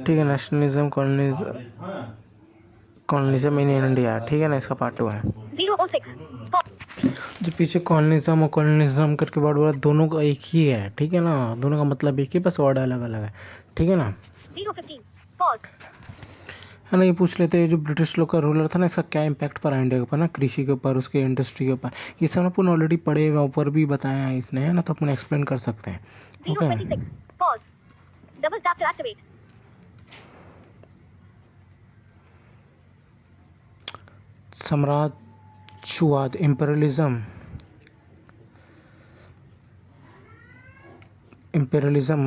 ठीक है, nationalism colonialism in India, ठीक है ना, इसका पार्ट 2 है। 006 जो पीछे कॉलोनिज्म और कॉलोनिज्म करके वर्ड बोला, दोनों का एक ही है, ठीक है ना, दोनों का मतलब एक ही, बस वर्ड अलग अलग है, ठीक है ना। 015 पॉज है ना, ये पूछ लेते हैं जो ब्रिटिश लोग का रूलर था ना, इसका क्या इम्पैक्ट पड़ा इंडिया के ऊपर ना, कृषि के ऊपर, उसके इंडस्ट्री के ऊपर, ये सब अपन ऑलरेडी पढ़े हुए, ऊपर भी बताया है इसने, है ना, तो अपन एक्सप्लेन कर सकते हैं। Okay 026 pause double tap to activate साम्राज्यवाद, इम्पेरियलिज्म,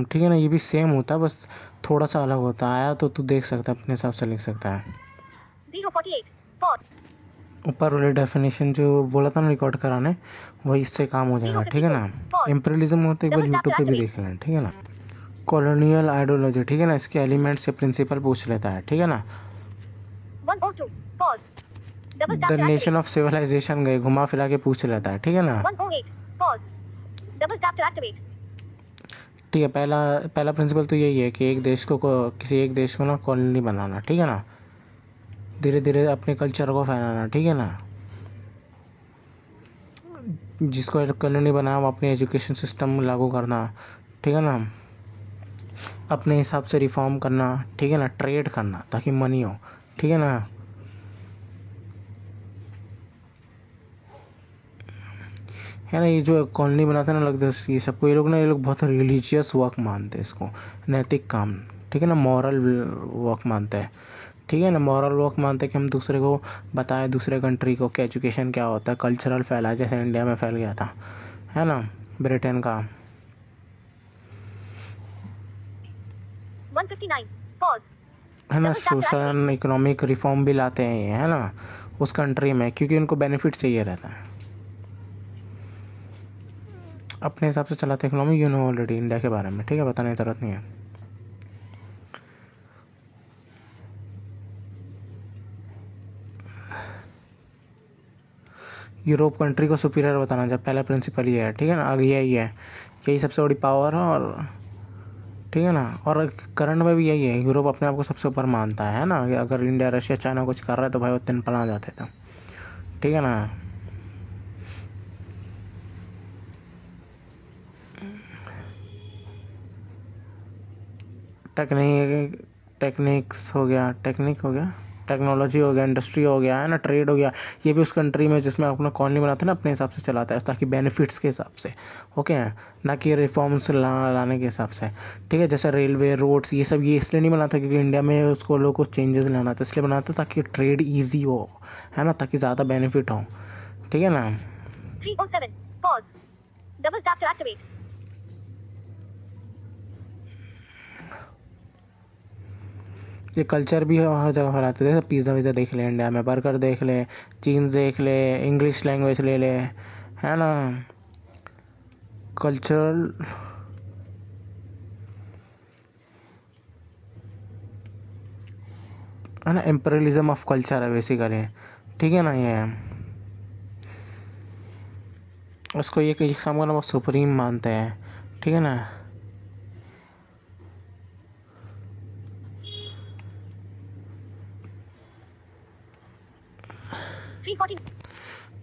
ठीक है ना, ये भी सेम होता है, बस थोड़ा सा अलग होता है, आया तो तू देख सकता है, अपने हिसाब से लिख सकता है। 048 पॉज ऊपर वाले डेफिनेशन जो बोला था ना रिकॉर्ड कराने, वही इससे काम हो जाएगा, ठीक है ना। इम्पेरियलिज्म होता है, एक बार यूट्यूब पे भी देख लेना, ठीक है ना। कॉलोनियल आइडियोलॉजी, ठीक है ना, इसके एलिमेंट्स या प्रिंसिपल पूछ लेता है, ठीक है ना। 102 pause double tap the to nation activate of civilization गए, घुमा फिरा के पूछ लेता है, ठीक है ना। 108 pause double tap to activate ठीक है, पहला पहला प्रिंसिपल तो यही है कि एक देश को किसी एक देश को ना कॉलोनी बनाना, ठीक है ना, धीरे धीरे अपने कल्चर को फैलाना, ठीक है ना। जिसको कॉलोनी बनाया वो अपने एजुकेशन सिस्टम लागू करना, ठीक है ना, अपने हिसाब से रिफॉर्म करना, ठीक है ना, ट्रेड करना ताकि मनी हो, ठीक है ना। है ना, ये जो कॉलोनी बनाते हैं ना, लगता है ये सबको, ये लोग ना, ये लोग बहुत रिलीजियस वर्क मानते हैं इसको, नैतिक काम, ठीक है ना, मॉरल वर्क मानते हैं, ठीक है ना, मॉरल वर्क मानते हैं कि हम दूसरे को बताएं, दूसरे कंट्री को कि एजुकेशन क्या होता है, कल्चरल फैला, जैसे इंडिया में फैल गया था, है ना, ब्रिटेन का। 159 पॉज है ना, double tap to social activate and economic reform भी लाते हैं ये, है ना, उस कंट्री में, क्योंकि उनको बेनिफिट चाहिए रहता है, अपने हिसाब से चलाते हैं economy, you know already India के बारे में, ठीक है, बताने की ज़रूरत नहीं है। यूरोप कंट्री को सुपीरियर बताना, जब पहला प्रिंसिपल ये है, ठीक है ना, आगे यही है, यही सबसे बड़ी पावर है, और ठीक है ना, और करंट में भी यही है, यूरोप अपने आप को सबसे ऊपर मानता है ना, कि अगर इंडिया रशिया चाइना कुछ कर रहा है तो भाई वो तीन पना जाते थे, ठीक है ना। टेक्निक्स हो गया, टेक्नोलॉजी हो गया, इंडस्ट्री हो गया, है ना, ट्रेड हो गया, ये भी उस कंट्री में जिसमें अपना कॉलोनी बनाता है ना, अपने हिसाब से चलाता है, ताकि बेनिफिट्स के हिसाब से, ओके, ना कि रिफॉर्म्स लाने के हिसाब से, ठीक है। जैसे रेलवे, रोड्स, ये सब ये इसलिए नहीं बनाता क्योंकि इंडिया में उसको लोगों को चेंजेस लाना था, इसलिए बनाता ताकि ट्रेड ईजी हो, है ना, ताकि ज़्यादा बेनिफिट हो, ठीक है ना। 307 pause double tap to activate ये कल्चर भी हर जगह फैलाते थे, जैसे पिज़्ज़ा विज़्ज़ा देख ले इंडिया में, बर्गर देख ले, जीन्स देख ले, इंग्लिश लैंग्वेज ले ले, है ना, कल्चरल, है ना, एम्परलिज्म ऑफ कल्चर है बेसिकली, ठीक है ना। ये उसको ये एक सामने वो सुप्रीम मानते हैं, ठीक है ना। 340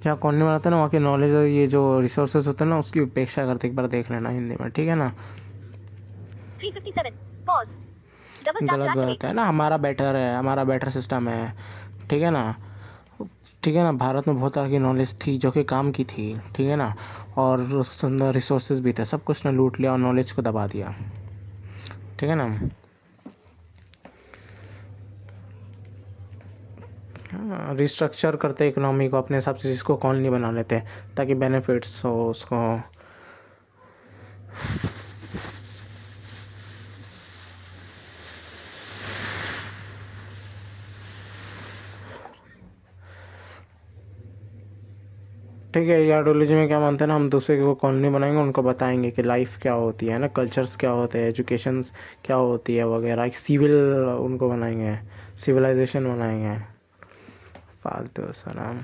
जहाँ कॉलोनी बनाते हैं ना, वहाँ की नॉलेज और ये जो रिसोर्सेज होते हैं ना, उसकी उपेक्षा करते, एक बार देख लेना हिंदी में, ठीक है ना। 357 पॉज डबल टैप टू गलत एक्टिवेट बात है ना, हमारा बेटर है, हमारा बेटर सिस्टम है, ठीक है ना, ठीक है ना। भारत में बहुत तरह की नॉलेज थी जो कि काम की थी, ठीक है ना, और रिसोर्सेज भी थे, सब कुछ ने लूट लिया और नॉलेज को दबा दिया, ठीक है ना। रिस्ट्रक्चर करते इकोनॉमी को अपने हिसाब से, जिसको कॉलोनी बना लेते ताकि बेनिफिट्स हो उसको। ठीक है, ये आइडियोलॉजी में क्या मानते हैं ना, हम दूसरे को कॉलोनी बनाएंगे, उनको बताएंगे कि लाइफ क्या होती है ना, कल्चर्स क्या होते हैं, एजुकेशन क्या होती है वगैरह, एक सिविल उनको बनाएंगे, सिविलाइजेशन बनाएंगे, फालतू सलाम।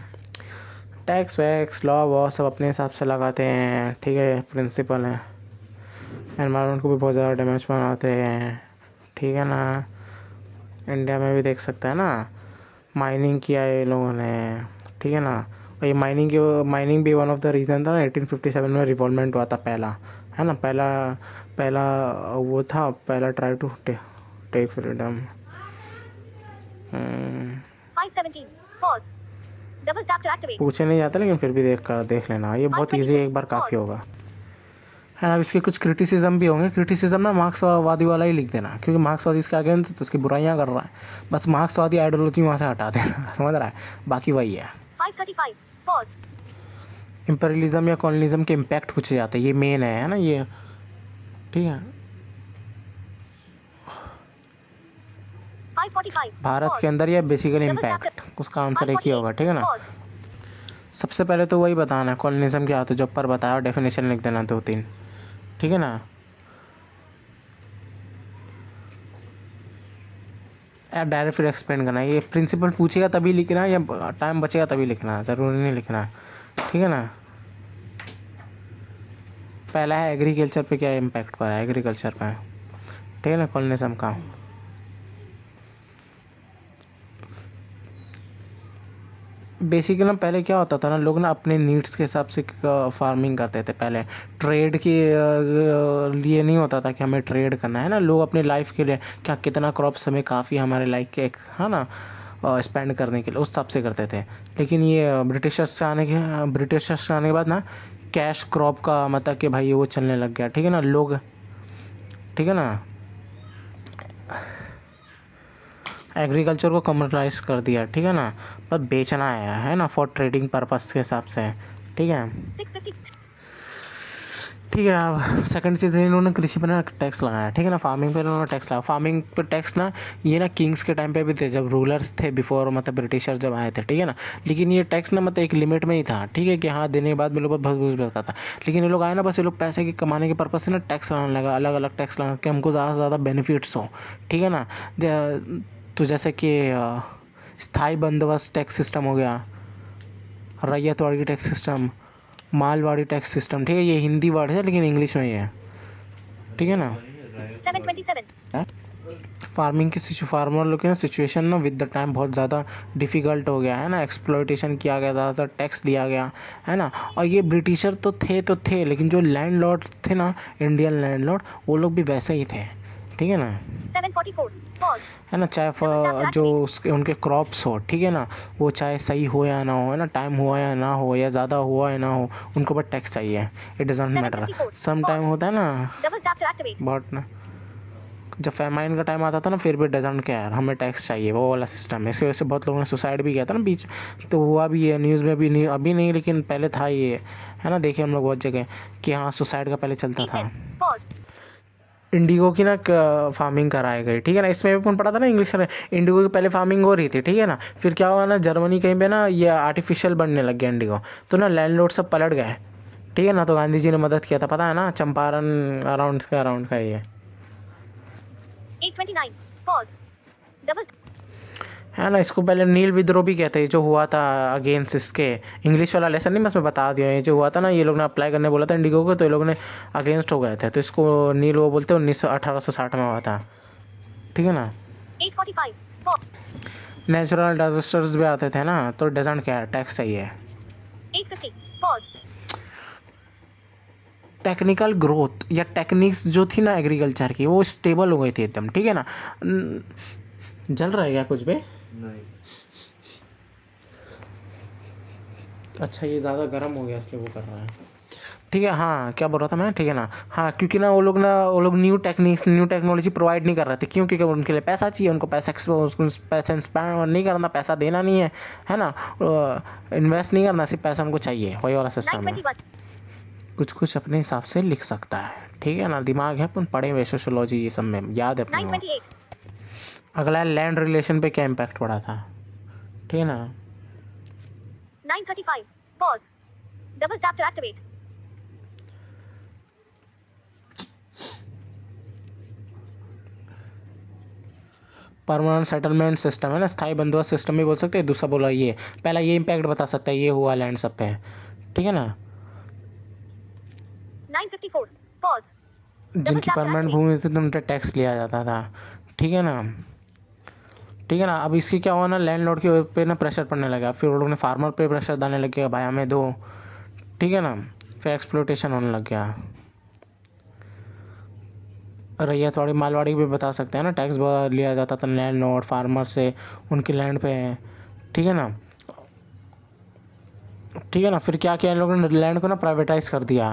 टैक्स वैक्स लॉ वॉ सब अपने हिसाब से लगाते हैं, ठीक है, प्रिंसिपल है। एनवायरनमेंट को भी बहुत ज़्यादा डैमेज बनाते हैं, ठीक है ना। इंडिया में भी देख सकते हैं ना, माइनिंग किया है ये लोगों ने, ठीक है ना। और ये माइनिंग भी वन ऑफ द रीज़न था ना, 1857 में रिवॉल्वमेंट हुआ था पहला, है ना। पहला पहला वो था, पहला try to take freedom. 517. Pause. Double tap to activate. पूछे नहीं जाते, लेकिन फिर भी देख लेना, ये बहुत ईजी है, एक बार काफ़ी होगा। है ना। अब इसके कुछ क्रिटिसिज्म भी होंगे। क्रिटिसिज्म ना मार्क्सवादी वाला ही लिख देना, क्योंकि मार्क्सवादी इसके अगेंस्ट तो उसकी बुराइयां कर रहा है, बस मार्क्सवादी आइडियोलॉजी वहाँ से हटा देना समझ रहा है, बाकी वही है। 535. Pause. इम्पेरियलिज्म या कॉलोनिज्म के इम्पैक्ट पूछे जाते हैं, ये मेन है ना ये, ठीक है। 545. भारत Pause. के अंदर ये बेसिकली Double tap इम्पैक्ट, उसका आंसर एक ही होगा, ठीक है ना। Pause. सबसे पहले तो वही बताना है कॉलोनिज्म क्या होता है, जो ऊपर बताया, डेफिनेशन लिख देना 2-3, ठीक है ना। यार डायरेक्ट फिर एक्सप्लेन करना है, ये प्रिंसिपल पूछेगा तभी लिखना है, या टाइम बचेगा तभी लिखना है, ज़रूरी नहीं लिखना है, ठीक है ना। पहला है एग्रीकल्चर पे क्या इम्पैक्ट पड़ा है, एग्रीकल्चर पे, ठीक है ना, कॉलोनिज्म का। बेसिकली ना पहले क्या होता था ना, लोग ना अपने नीड्स के हिसाब से फार्मिंग करते थे पहले, ट्रेड के लिए नहीं होता था कि हमें ट्रेड करना है ना, लोग अपने लाइफ के लिए क्या कितना क्रॉप्स हमें काफ़ी हमारे लाइफ के है ना स्पेंड करने के लिए उस हिसाब से करते थे। लेकिन ये ब्रिटिशर्स से आने के बाद ना कैश क्रॉप का मतलब कि भाई वो चलने लग गया, ठीक है ना लोग, ठीक है ना। एग्रीकल्चर को कमर्शलाइज कर दिया, ठीक है ना, पर बेचना है ना, फॉर ट्रेडिंग पर्पस के हिसाब से, ठीक है। 650. ठीक है। अब सेकंड चीज़ इन्होंने कृषि पर ना टैक्स लगाया, ठीक है ना, फार्मिंग पे इन्होंने टैक्स लगाया। फार्मिंग पे टैक्स ना ये ना किंग्स के टाइम पे भी थे, जब रूलर्स थे बिफोर, मतलब ब्रिटिशर जब आए थे, ठीक है ना। लेकिन ये टैक्स ना मतलब एक लिमिट में ही था, ठीक है, कि हाँ देने के बाद में लोगों को बहुत घूस बचता था। लेकिन ये लोग आए ना, बस ये लोग पैसे के कमाने के पर्पज से ना टैक्स लगाने लगा, अलग अलग टैक्स लगा के हमको ज़्यादा से ज़्यादा बेनिफिट्स हो, ठीक है ना। तो जैसे कि स्थायी बंदोबस्त टैक्स सिस्टम हो गया, ryotwari tax system, Malwadi tax system, ठीक है, ये हिंदी वर्ड है लेकिन इंग्लिश में ही है, ठीक है ना। 727. फार्मिंग की फार्मर लोग की ना सिचुएशन ना विद द टाइम बहुत ज़्यादा डिफ़िकल्ट हो गया है ना, एक्सप्लॉयटेशन किया गया, ज़्यादातर टैक्स लिया गया है ना। और ये ब्रिटिशर तो थे, लेकिन जो लैंडलॉर्ड थे ना, इंडियन लैंडलॉर्ड, वो लोग भी वैसे ही थे, ठीक है ना। 744. Pause. है ना, चाहे जो उसके उनके क्रॉप्स हो, ठीक है ना, वो चाहे सही हो या ना हो, है ना, टाइम हुआ या ना हो, या ज़्यादा हुआ या ना हो, उनको बस टैक्स चाहिए, it doesn't matter. 754. Some time होता है ना Double tap to activate. बहुत ना, जब फेमाइन का टाइम आता था ना, फिर भी डजंट केयर, हमें टैक्स चाहिए, वो वाला सिस्टम है। इसकी वजह से बहुत लोगों ने सुसाइड भी किया था ना बीच, तो हुआ भी है न्यूज़ में भी, नहीं अभी नहीं लेकिन पहले था ये, है ना, देखे हम लोग बहुत जगह कि हाँ सुसाइड का पहले चलता था। 810. Pause. इंडिगो की ना फार्मिंग कराई गई, ठीक है ना, इसमें भी कौन पढ़ा था ना इंग्लिश में, इंडिगो की पहले फार्मिंग हो रही थी, ठीक है ना। फिर क्या हुआ ना, जर्मनी कहीं पे ना ये आर्टिफिशियल बनने लग गया इंडिगो, तो ना लैंडलॉर्ड सब पलट गए, ठीक है ना। तो गांधी जी ने मदद किया था, पता है ना, चंपारण अराउंड का ये 829. Pause. Double. है ना। इसको पहले नील विद्रोह भी कहते हैं, जो हुआ था अगेंस्ट इसके, इंग्लिश वाला लेसन नहीं, मैं इसमें बता दिया, ये जो हुआ था ना, ये लोग ने अप्लाई करने बोला था इंडिगो को, तो ये लोग ने अगेंस्ट हो गए थे, तो इसको नील वो बोलते हैं, 1860 में हुआ था, ठीक है ना। 845. Pause. नेचुरल डिजास्टर्स भी आते थे ना, तो डजंट क्या टैक्स चाहिए। 850. Pause. टेक्निकल ग्रोथ या टेक्निक्स जो थी ना एग्रीकल्चर की, वो स्टेबल हो गई थी एकदम, ठीक है ना। जल रहा है क्या कुछ भी? नहीं। अच्छा ये ज़्यादा गर्म हो गया इसलिए वो कर रहा है, ठीक है। हाँ क्या बोल रहा था मैं, ठीक है ना। हाँ क्योंकि ना वो लोग new techniques new technology provide नहीं कर रहे थे, क्यों, क्योंकि उनके लिए पैसा चाहिए, उनको पैसा स्पेंड नहीं करना, पैसा देना नहीं है ना, इन्वेस्ट नहीं करना, सिर्फ पैसा उनको चाहिए, वही वाला सिस्टम है। 921. कुछ अपने हिसाब से लिख सकता है, ठीक है ना, दिमाग है, अपन पढ़े हुए सोशियोलॉजी ये सब में याद है अपने को। 928. अगला है लैंड रिलेशन पे क्या इम्पैक्ट पड़ा था, ठीक है ना। 935. Pause. Double tap to activate. Permanent settlement system है ना, स्थायी बंदोबस्त सिस्टम भी बोल सकते हैं। दूसरा बोला ये, पहला ये इम्पैक्ट बता सकता है, ये हुआ लैंड सब पे, ठीक है ना। 954. Pause. जिनकी परमानेंट भूमि थी तो उन पर टैक्स लिया जाता था, ठीक है ना, ठीक है ना। अब इसकी क्या हुआ ना, लैंडलॉर्ड के पे ना प्रेशर पड़ने लगा, फिर वो लोग ने फार्मर पे प्रेशर डालने लग गया, भाई हमें दो, ठीक है ना। फिर एक्सप्लोटेशन होने लग गया। रैयतवाड़ी मालवाड़ी भी बता सकते हैं ना, टैक्स लिया जाता था लैंडलॉर्ड फार्मर से उनकी लैंड पे, ठीक है ना, ठीक है ना। फिर क्या किया इन लोगों ने, लैंड को ना प्राइवेटाइज कर दिया,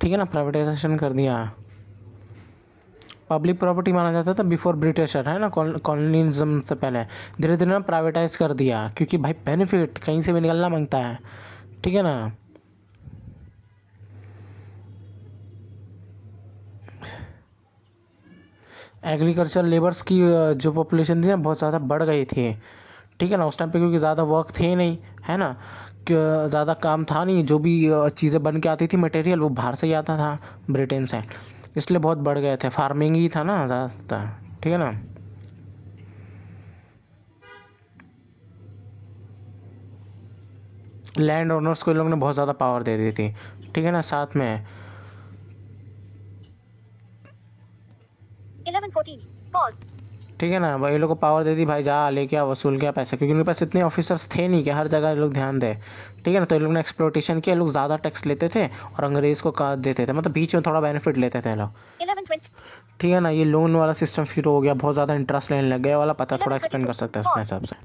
ठीक है ना, प्राइवेटाइजेशन कर दिया। पब्लिक प्रॉपर्टी माना जाता था बिफोर ब्रिटिशर, है ना, कॉलोनिज्म से पहले। धीरे धीरे ना प्राइवेटाइज कर दिया, क्योंकि भाई बेनिफिट कहीं से भी निकलना मांगता है, ठीक है ना। एग्रीकल्चर लेबर्स की जो पॉपुलेशन थी ना बहुत ज़्यादा बढ़ गई थी, ठीक है ना, उस टाइम पे, क्योंकि ज़्यादा वर्क थे नहीं, है ना, ज़्यादा काम था नहीं, जो भी चीज़ें बन के आती थी मटेरियल वो बाहर से ही आता था, ब्रिटेन से, इसलिए बहुत बढ़ गए थे, फार्मिंग ही था ना ज़्यादातर, ठीक है ना। लैंड ओनर्स को इन लोगों ने बहुत ज़्यादा पावर दे दी थी, ठीक है ना। साथ में 11:14. Pause. ठीक है ना, भाई ये लोग को पावर दे दी, भाई जा लेके आ वसूल क्या पैसे, क्योंकि उनके पास इतने ऑफिसर्स थे नहीं कि हर जगह ये लोग ध्यान दे, ठीक है ना। तो ये लोग ने एक्सप्लोटेशन किया, लोग ज़्यादा टैक्स लेते थे और अंग्रेज़ को का देते थे, मतलब बीच में थोड़ा बेनिफिट लेते थे लोग, 11:20. ठीक है ना। ये लोन वाला सिस्टम शुरू हो गया, बहुत ज़्यादा इंटरेस्ट लेने लग गया, वाला पता थोड़ा एक्सप्लेन कर सकते हैं अपने हिसाब से,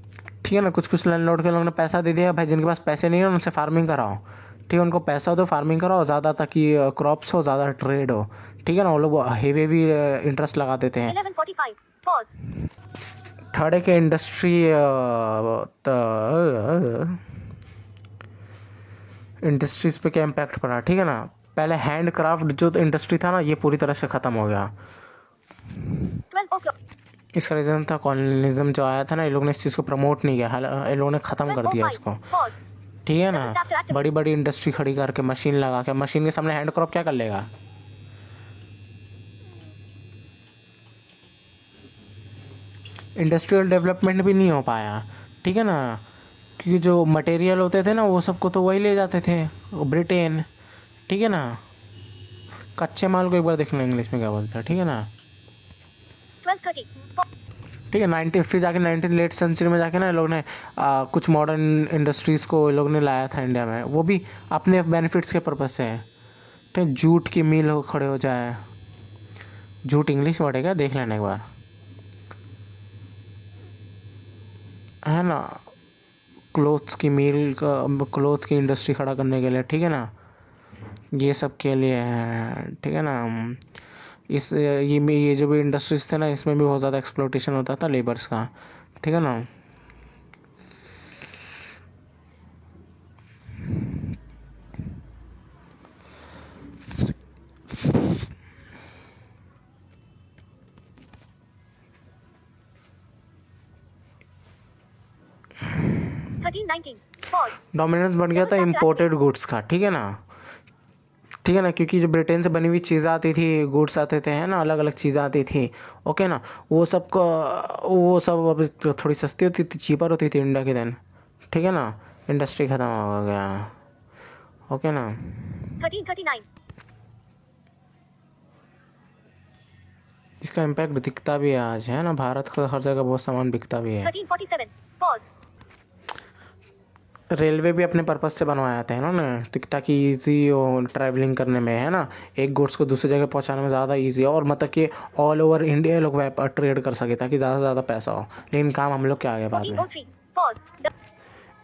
ठीक है ना। कुछ कुछ लैंडलॉर्ड के लोगों ने पैसा दे दिया, भाई जिनके पास पैसे नहीं है उनसे फार्मिंग कराओ, ठीक है, उनको पैसा दो, फार्मिंग कराओ ज़्यादा, ताकि क्रॉप्स हो, ज़्यादा ट्रेड हो, ठीक है ना। वो लोग हेवी हेवी इंटरेस्ट लगा देते हैं। 11:45. Pause. थर्ड के इंडस्ट्री, इंडस्ट्रीज पे क्या इम्पैक्ट पड़ा, ठीक है ना। पहले हैंड क्राफ्ट जो इंडस्ट्री था ना, ये पूरी तरह से ख़त्म हो गया। 12 o'clock. इसका रीज़न था कॉलोनिज्म जो आया था ना, ये लोग ने इस चीज़ को प्रमोट नहीं किया, ये लोगों ने ख़त्म कर दिया 12:05. इसको, Pause. ठीक है ना। Double tap to activate. बड़ी बड़ी इंडस्ट्री खड़ी करके मशीन लगा के, मशीन के सामने हैंड क्रॉप क्या कर लेगा। इंडस्ट्रियल डेवलपमेंट भी नहीं हो पाया, ठीक है ना, क्योंकि जो मटेरियल होते थे ना वो सबको तो वही ले जाते थे, ब्रिटेन, ठीक है ना। कच्चे माल को एक बार देखना इंग्लिश में क्या बोलता है, ठीक है ना। 12:30. ठीक है, 90 फिर जाके 19 लेट सेंचुरी में जाके ना ये लोग ने कुछ मॉडर्न इंडस्ट्रीज़ को ये लोग ने लाया था इंडिया में, वो भी अपने बेनिफिट्स के पर्पज़ से, ठीक है। जूट की मिल हो खड़े हो जाए, जूट इंग्लिश वर्ड है क्या, देख लेना एक बार, है ना। क्लोथ्स की मिल का, क्लोथ की इंडस्ट्री खड़ा करने के लिए, ठीक है ना, ये सब के लिए है, ठीक है ना। इस ये जो भी इंडस्ट्रीज थे ना, इसमें भी बहुत ज़्यादा एक्सप्लोटेशन होता था लेबर्स का, ठीक है ना। डोमिनेंस बढ़ गया था इम्पोर्टेड गुड्स का, ठीक है ना, ठीक है ना, क्योंकि जो ब्रिटेन से बनी हुई चीज़ें आती थी, गुड्स आते थे, है ना, अलग अलग चीज़ें आती थी, ओके ना, वो सब को, वो सब अब थोड़ी सस्ती होती थी, चीपर होती थी इंडिया के दिन, ठीक है ना। इंडस्ट्री ख़त्म हो गया, ओके ना। 13:39. इसका इम्पैक्ट दिखता भी है आज, है ना, भारत का हर जगह बहुत सामान बिकता भी है। 13:47. Pause. रेलवे भी अपने पर्पज़ से बनवाया था इन्होंने, ताकि ईजी हो ट्रैवलिंग करने में, है ना, एक गुड्स को दूसरी जगह पहुंचाने में ज़्यादा ईजी हो, और मतलब कि ऑल ओवर इंडिया लोग व्यापार ट्रेड कर सके, ताकि ज़्यादा से ज़्यादा पैसा हो। लेकिन काम हम लोग क्या आ गया बाद में। 14:03. Pause.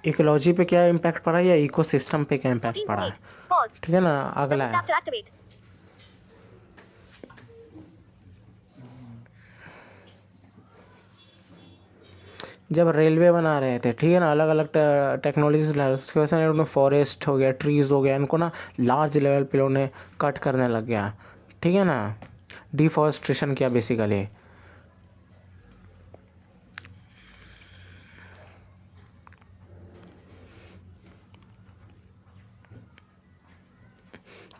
इकोलॉजी पे क्या इम्पैक्ट पड़ा है या इकोसिस्टम पे क्या इम्पैक्ट पड़ा है, 14:08. Pause. ठीक है ना। अगला Double है, tap to activate. जब रेलवे बना रहे थे, ठीक है ना, अलग अलग टेक्नोलॉजीज उसकी वजह से उन्होंने फॉरेस्ट हो गया, ट्रीज़ हो गया, इनको ना लार्ज लेवल पे उन्होंने कट करने लग गया, ठीक है ना, डिफॉरेस्टेशन किया बेसिकली।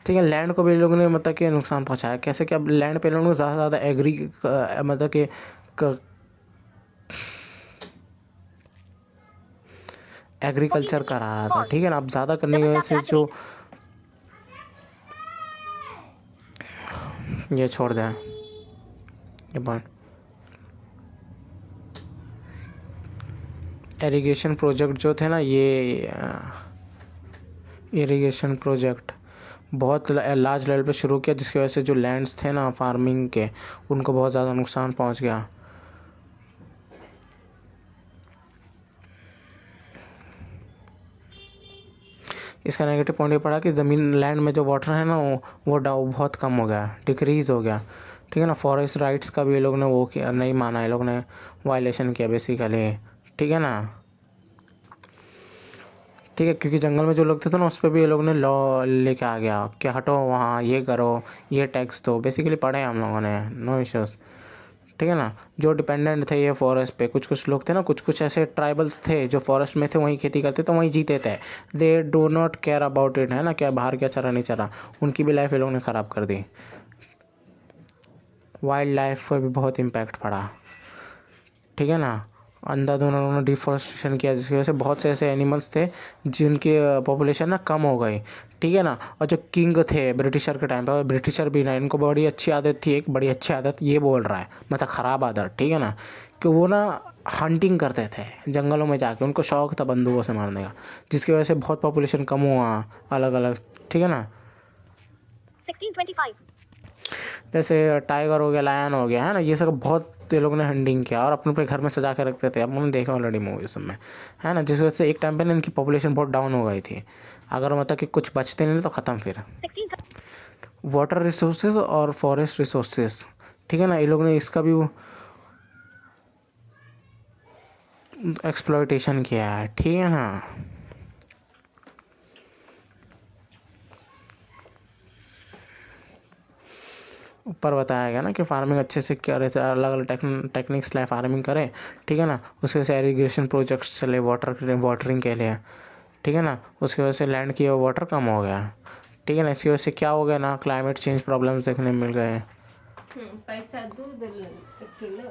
ठीक है, लैंड को भी लोगों ने मतलब कि नुकसान पहुंचाया, कैसे कि अब लैंड पे लोगों को ज़्यादा से ज़्यादा मतलब कि एग्रीकल्चर करा रहा था, ठीक है ना। अब ज़्यादा करने की वजह से जो, ये छोड़ दें, ये पॉइंट। इरिगेशन प्रोजेक्ट जो थे ना, ये इरिगेशन प्रोजेक्ट बहुत लार्ज लेवल पे शुरू किया, जिसकी वजह से जो लैंड्स थे ना फार्मिंग के, उनको बहुत ज़्यादा नुकसान पहुंच गया। इसका नेगेटिव पॉइंट ये पड़ा कि ज़मीन लैंड में जो वाटर है ना वो बहुत कम हो गया, डिक्रीज़ हो गया। ठीक है ना। फॉरेस्ट राइट्स का भी ये लोग ने वो किया, नहीं माना, ये लोग ने वायलेशन किया बेसिकली। ठीक है ना। ठीक है, क्योंकि जंगल में जो लोग थे तो ना उस पर भी ये लोग ने लॉ लेके आ गया कि हटो वहाँ, ये करो, ये टैक्स दो। बेसिकली पढ़े हम लोगों ने, नो इश्यूज़। ठीक है ना। जो डिपेंडेंट थे ये फॉरेस्ट पे, कुछ कुछ लोग थे ना, कुछ कुछ ऐसे ट्राइबल्स थे जो फॉरेस्ट में थे, वहीं खेती करते तो वहीं जीते थे। They do not care about it, है ना, क्या बाहर क्या चरा नहीं चरा, उनकी भी लाइफ ये लोगों ने ख़राब कर दी। वाइल्ड लाइफ पर भी बहुत इम्पैक्ट पड़ा। ठीक है ना। अंधाधुन उन्होंने डिफॉरेस्टेशन किया, जिसकी वजह से बहुत से ऐसे एनिमल्स थे जिनकी पॉपुलेशन ना कम हो गई। ठीक है ना। और जो किंग थे ब्रिटिशर के टाइम पर, ब्रिटिशर भी ना, इनको बड़ी अच्छी आदत थी, एक बड़ी अच्छी आदत ये बोल रहा है, मतलब ख़राब आदत। ठीक है ना। कि वो ना हंटिंग करते थे जंगलों में जाके, उनको शौक था बंदूकों से मारने का, जिसकी वजह से बहुत पॉपुलेशन कम हुआ अलग अलग। ठीक है ना। 1625. जैसे टाइगर हो गया, लायन हो गया, है ना, ये सब बहुत ये लोगों ने हंटिंग किया और अपने अपने घर में सजा के रखते थे। अब हमने देखा ऑलरेडी मूवी सब में, है ना, जिस वजह से एक टाइम पे ना इनकी पॉपुलेशन बहुत डाउन हो गई थी। अगर मतलब कि कुछ बचते नहीं तो ख़त्म फिर। 16. वाटर रिसोर्सेज और फॉरेस्ट रिसोर्सेज, ठीक है ना, ये लोग ने इसका भी एक्सप्लॉयटेशन किया है। ठीक है ना। ऊपर बताया गया ना कि फार्मिंग अच्छे से करे, अलग अलग टेक्निक्स लाए फार्मिंग करें। ठीक है ना। उसकी वजह से इरीगेशन प्रोजेक्ट्स चले वाटरिंग के लिए। ठीक है ना। उसकी वजह से लैंड की वाटर कम हो गया। ठीक है ना। इसकी वजह से क्या हो गया ना, क्लाइमेट चेंज प्रॉब्लम्स देखने मिल गए। पैसा दूध 1 किलो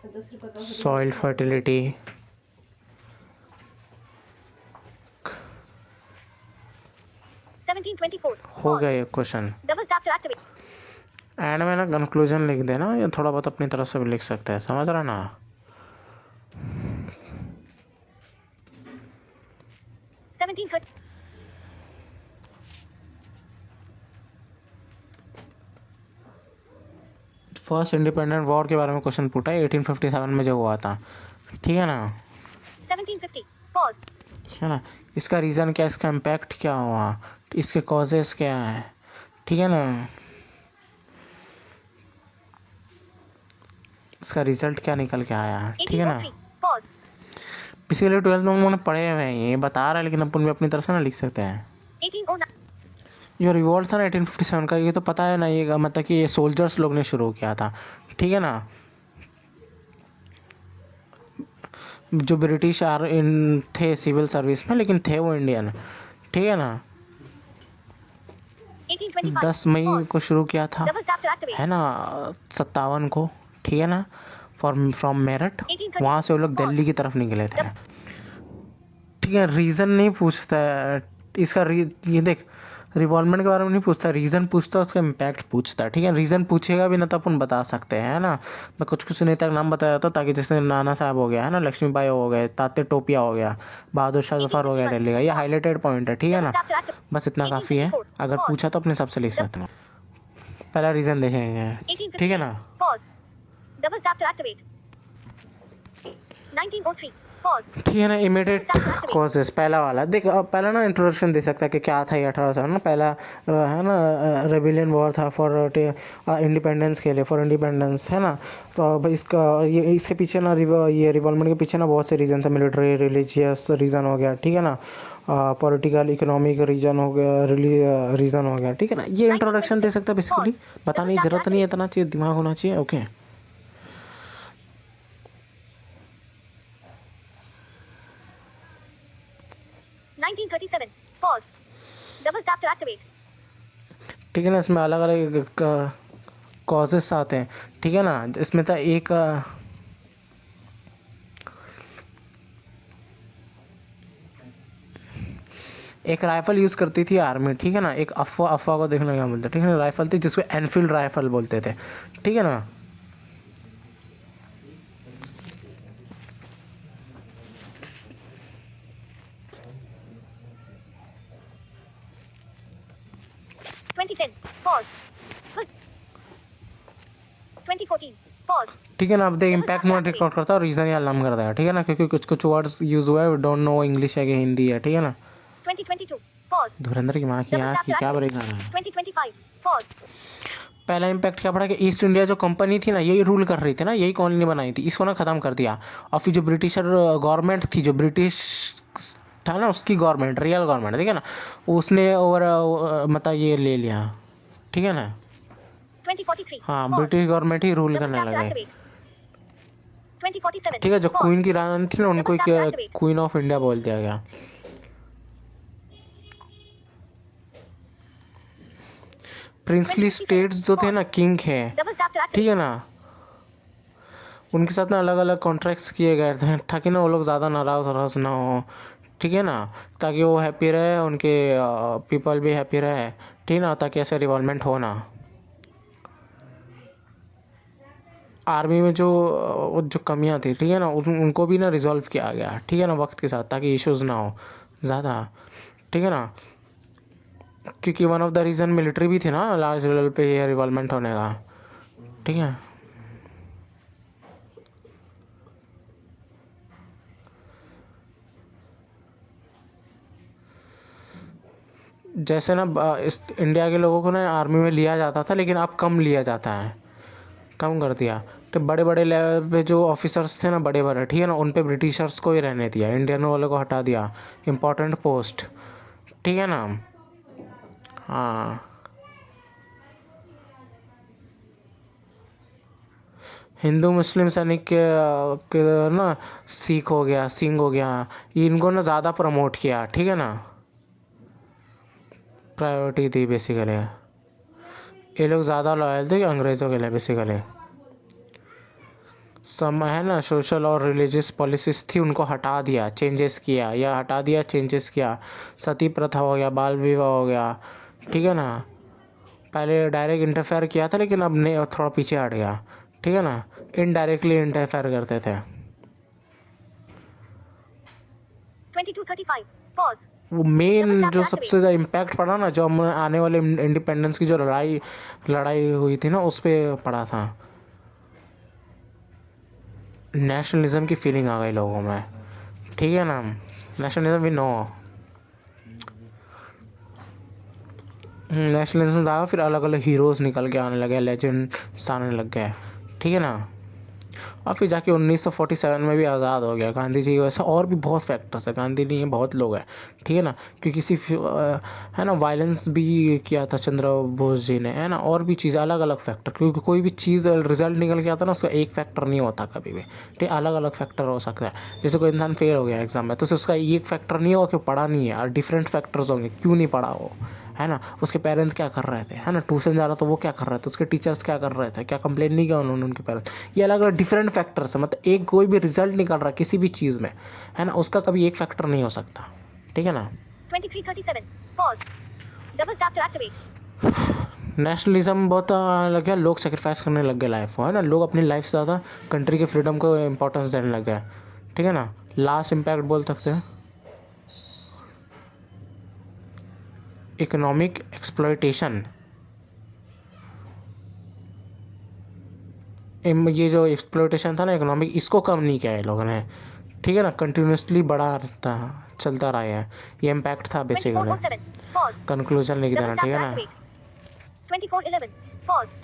10 रुपये का सॉइल फर्टिलिटी, 1724. हो Pause. गया ये question. Double tap to activate. And में ना कंक्लूजन लिख देना, या थोड़ा बहुत अपनी तरफ से भी लिख सकते हैं, समझ रहा ना। 1730. फर्स्ट इंडिपेंडेंट वॉर के बारे में क्वेश्चन पूछा है 1857 में जो हुआ था। ठीक है ना। 1750. Pause. है ना। इसका रीज़न क्या, इसका इम्पैक्ट क्या हुआ, इसके कॉजेस क्या है। ठीक है ना। इसका रिजल्ट क्या निकल के आया। ठीक है ना। 1803. Pause. बेसिकली 12th में उन्होंने पढ़े हुए हैं, ये बता रहा है, लेकिन अपन भी अपनी तरफ से ना लिख सकते हैं। 1809. जो रिवॉल्ट था ना 1857 का, ये तो पता है ना, ये मतलब कि ये सोल्जर्स लोग ने शुरू किया था। ठीक है ना। जो ब्रिटिश इन थे सिविल सर्विस में, लेकिन थे वो इंडियन। ठीक है ना। 1825. 10 मई Pause. को शुरू किया था, Double tap to activate. है ना, 57 को। ठीक है ना। फ्रॉम मेरठ, 1830. वहाँ से वो लोग दिल्ली की तरफ निकले थे। ठीक है। रीज़न नहीं पूछता है इसका, ये देख, रिवॉल्वमेंट के बारे में नहीं पूछता, रीज़न पूछता है, उसका इम्पैक्ट पूछता है। ठीक है। रीज़न पूछेगा भी ना तो अपन बता सकते हैं, है ना। मैं कुछ कुछ नेता का नाम बताया था, ताकि जैसे नाना साहब हो गया, है ना, लक्ष्मीबाई हो गए, तात्या टोपिया हो गया, बहादुर शाह जफर हो गया दिल्ली का, ये हाईलाइटेड पॉइंट है। ठीक है Double ना। tap to activate. बस इतना काफ़ी है, 1854. अगर Pause. पूछा तो अपने हिसाब से लिख सकते हैं। पहला रीज़न देखेंगे। 1858. ठीक है ना। Pause. Double tap to activate. 1903. Pause. ठीक है ना। इमीडिएट कॉजेस, पहला वाला देख, पहला ना इंट्रोडक्शन दे सकता है कि क्या था ये 1807 ना, पहला है ना रेबिलियन वॉर था फॉर इंडिपेंडेंस के लिए, फॉर इंडिपेंडेंस, है ना। तो अब इसका ये इसके पीछे ना ये रिवॉल्वमेंट के पीछे ना बहुत से रीज़न थे, मिलिट्री रिलीजियस रीज़न हो गया। ठीक है ना। पॉलिटिकल इकोनॉमिक रीजन हो गया, रीज़न हो गया। ठीक है ना। ये इंट्रोडक्शन दे सकता है बेसिकली, बताने की ज़रूरत नहीं है, इतना चाहिए दिमाग होना चाहिए। Okay. 1937. Pause. Double tap to activate. ठीक है ना। इसमें अलग अलग कॉजेस आते हैं। ठीक है ना। इसमें था एक एक राइफल यूज़ करती थी आर्मी, ठीक है ना, एक अफवाह को देखना क्या बोलते हैं, ठीक है ना, राइफल थी जिसको एनफील्ड राइफल बोलते थे, ठीक है ना। Pause. 2014. Pause. ठीक है ना, अब देख इम्पैक्ट नॉट रिकॉर्ड करता और रीज़न या लम कर देगा, ठीक है ना, क्योंकि कुछ कुछ वर्ड्स यूज़ हुआ है, डोंट नो इंग्लिश है कि हिंदी है, ठीक है ना। 2022. Pause. धुरंधर की माँ की आँख की क्या ब्रेक आ रहा है। 2025. Pause. पहला इम्पैक्ट क्या पड़ा कि ईस्ट इंडिया जो कंपनी थी ना, यही रूल कर रही थी ना, यही कॉलोनी बनाई थी, इसको ना ख़त्म कर दिया। और फिर जो ब्रिटिशर गवर्नमेंट थी, जो ब्रिटिश था ना, उसकी गवर्नमेंट, रियल गवर्नमेंट, ठीक है ना, उसने ओवर मतलब ये ले लिया, ठीक है ना। 2043. हाँ, Pause. ब्रिटिश गवर्नमेंट ही रूल Double करने tap to लगे, activate. 2047. ठीक है। जो Pause. क्वीन की रानी थी ना, उनको Double tap to activate. Queen of India बोल दिया गया। प्रिंसली स्टेट्स जो थे ना, किंग है, Double tap to ठीक activate. है ना, उनके साथ ना अलग अलग कॉन्ट्रैक्ट्स किए गए थे, ताकि ना वो लोग ज़्यादा नाराज़ ना हो, ठीक है ना, ताकि वो हैप्पी रहे, उनके पीपल भी हैप्पी रहे, ठीक ना, ताकि ऐसे रिवॉल्वमेंट हो ना। आर्मी में जो कमियां थी, ठीक है ना, उनको भी ना रिजॉल्व किया गया, ठीक है ना, वक्त के साथ, ताकि इश्यूज़ ना हो ज़्यादा, ठीक है ना। क्योंकि one of the reason military भी थी ना लार्ज लेवल पे ये रिवॉल्वमेंट होने का, ठीक है। जैसे ना इस इंडिया के लोगों को ना आर्मी में लिया जाता था, लेकिन अब कम लिया जाता है, कम कर दिया। तो बड़े बड़े लेवल पे जो ऑफिसर्स थे ना, बड़े बड़े, ठीक है ना, उन पे ब्रिटिशर्स को ही रहने दिया, इंडियन वालों को हटा दिया, इम्पोर्टेंट पोस्ट, ठीक है ना। हाँ, हिंदू मुस्लिम सैनिक के ना, सिख हो गया, सिंह हो गया, इनको ना ज़्यादा प्रमोट किया, ठीक है ना, प्रायोरिटी दी बेसिकली। ये लोग ज़्यादा लॉयल थे अंग्रेज़ों के लिए बेसिकली। सम है ना, सोशल और रिलीजियस पॉलिसीज थी, उनको हटा दिया, चेंजेस किया, या हटा दिया, चेंजेस किया। सती प्रथा हो गया, बाल विवाह हो गया, ठीक है ना। पहले डायरेक्ट इंटरफेयर किया था, लेकिन अब नहीं, थोड़ा पीछे हट गया, ठीक है ना, इनडायरेक्टली इंटरफेयर करते थे। 2235. Pause. वो मेन जो सबसे ज़्यादा इम्पैक्ट पड़ा ना, जो हम आने वाले इंडिपेंडेंस की जो लड़ाई हुई थी ना, उस पर पड़ा था। नेशनलिज्म की फीलिंग आ गई लोगों में, ठीक है ना, नेशनलिज्म भी नो, नेशनलिज्म आया, फिर अलग अलग हीरोज़ निकल के आने लगे, लेजेंड्स आने लग गए, ठीक है ना। और फिर जाके 1947 में भी आज़ाद हो गया गांधी जी की वजह से। और भी बहुत फैक्टर्स है, गांधी नहीं है, बहुत लोग हैं, ठीक है ना, क्योंकि सिर्फ है ना, वायलेंस भी किया था चंद्र बोस जी ने, है ना, और भी चीज़ें, अलग अलग फैक्टर, क्योंकि कोई भी चीज़ रिजल्ट निकल के आता ना, उसका एक फैक्टर नहीं होता कभी भी, ठीक, अलग अलग फैक्टर हो सकता है। जैसे कोई इंसान फेल हो गया एग्जाम में, तो उसका एक फैक्टर नहीं होगा कि पढ़ा नहीं है, और डिफरेंट फैक्टर्स होंगे क्यों नहीं पढ़ा वो, है ना, उसके पेरेंट्स क्या कर रहे थे, है ना, ट्यूशन जा रहा था वो क्या कर रहे थे, उसके टीचर्स क्या कर रहे थे, क्या कंप्लेन नहीं किया उन्होंने उनके पेरेंट्स, ये अलग अलग डिफरेंट फैक्टर्स है। मतलब एक कोई भी रिजल्ट निकल रहा है किसी भी चीज़ में, है ना, उसका कभी एक फैक्टर नहीं हो सकता, ठीक है ना। 2337. Pause. Double tap to activate. Nationalism बहुत लग गया, लोग सेक्रीफाइस करने लग गए लाइफ को, है ना, लोग अपनी लाइफ से ज़्यादा कंट्री के फ्रीडम को इम्पोर्टेंस देने लग गए, ठीक है ना। लास्ट इम्पैक्ट बोल सकते हैं इकोनॉमिक एक्सप्लॉयटेशन। ये जो एक्सप्लॉयटेशन था ना इकोनॉमिक, इसको कम नहीं किया है लोगों ने, ठीक है ना, कंटिन्यूसली बढ़ा रहता, चलता रहा है, ये इम्पैक्ट था बेसिकली। 2407. Pause. कंक्लूजन लिख देना, Double tap ठीक to है ना। activate. 2411. Pause.